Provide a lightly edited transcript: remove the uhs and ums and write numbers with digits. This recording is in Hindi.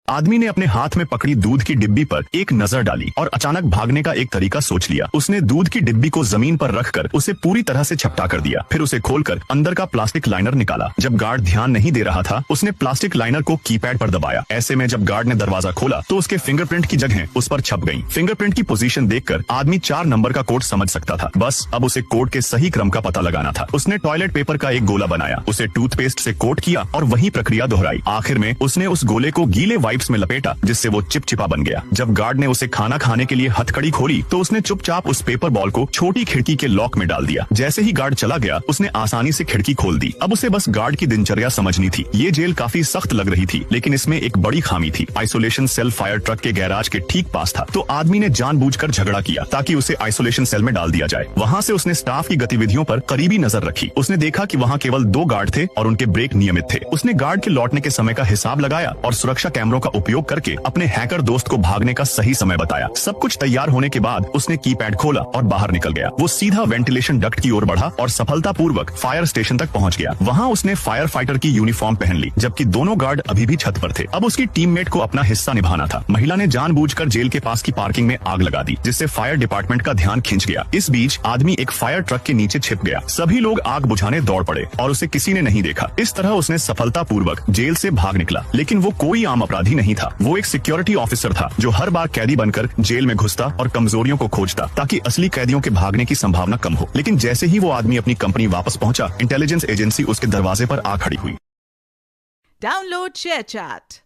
आदमी ने अपने हाथ में पकड़ी दूध की डिब्बी पर एक नजर डाली और अचानक भागने का एक तरीका सोच लिया। उसने दूध की डिब्बी को जमीन पर रखकर उसे पूरी तरह से झपटा कर दिया। फिर उसे खोलकर अंदर का प्लास्टिक लाइनर निकाला। जब गार्ड ध्यान नहीं दे रहा था, उसने प्लास्टिक लाइनर को कीपैड पर दबाया। ऐसे में जब गार्ड ने दरवाजा खोला तो उसके फिंगरप्रिंट की जगह उस पर छप गई। फिंगरप्रिंट की पोजीशन देखकर आदमी 4 नंबर का कोड समझ सकता था। बस अब उसे कोड के सही क्रम का पता लगाना था। उसने टॉयलेट पेपर का एक गोला बनाया, उसे टूथपेस्ट से कोट किया और वही प्रक्रिया दोहराई। आखिर में उसने उस गोले को गीले वाइप्स में लपेटा, जिससे वो चिपचिपा बन गया। जब गार्ड ने उसे खाना खाने के लिए हथकड़ी खोली तो उसने चुपचाप उस पेपर बॉल को छोटी खिड़की के लॉक में डाल दिया। जैसे ही गार्ड चला गया, उसने आसानी से खिड़की खोल दी। अब उसे बस गार्ड की दिनचर्या समझनी थी। ये जेल काफी सख्त लग रही थी, लेकिन इसमें एक बड़ी खामी थी। आइसोलेशन सेल फायर ट्रक के गैराज के ठीक पास था, तो आदमी ने जानबूझकर झगड़ा किया ताकि उसे आइसोलेशन सेल में डाल दिया जाए। वहाँ से उसने स्टाफ की गतिविधियों पर करीबी नजर रखी। उसने देखा कि वहाँ केवल 2 गार्ड थे और उनके ब्रेक नियमित थे। उसने गार्ड के लौटने के समय का हिसाब लगाया और सुरक्षा कैमरों का उपयोग करके अपने हैकर दोस्त को भागने का सही समय बताया। सब कुछ तैयार होने के बाद उसने कीपैड खोला और बाहर निकल गया। वो सीधा वेंटिलेशन डक्ट की ओर बढ़ा और सफलतापूर्वक फायर स्टेशन तक पहुंच गया। वहाँ उसने फायर फाइटर की यूनिफॉर्म पहन ली, जबकि दोनों गार्ड अभी भी छत पर थे। अब उसकी टीममेट को अपना हिस्सा निभाना था। महिला ने जानबूझकर जेल के पास की पार्किंग में आग लगा दी, जिससे फायर डिपार्टमेंट का ध्यान खिंच गया। इस बीच आदमी एक फायर ट्रक के नीचे छिप गया। सभी लोग आग बुझाने दौड़ पड़े और उसे किसी ने नहीं देखा। इस तरह उसने सफलतापूर्वक जेल से भाग निकला। लेकिन वो कोई आम अपराधी नहीं था। वो एक सिक्योरिटी ऑफिसर था, जो हर बार कैदी बनकर जेल में घुसता और कमजोरियों को खोजता ताकि असली कैदियों के भागने की संभावना कम हो। लेकिन जैसे ही वो आदमी अपनी कंपनी वापस पहुंचा, इंटेलिजेंस एजेंसी उसके दरवाजे पर आ खड़ी हुई। Download ShareChat.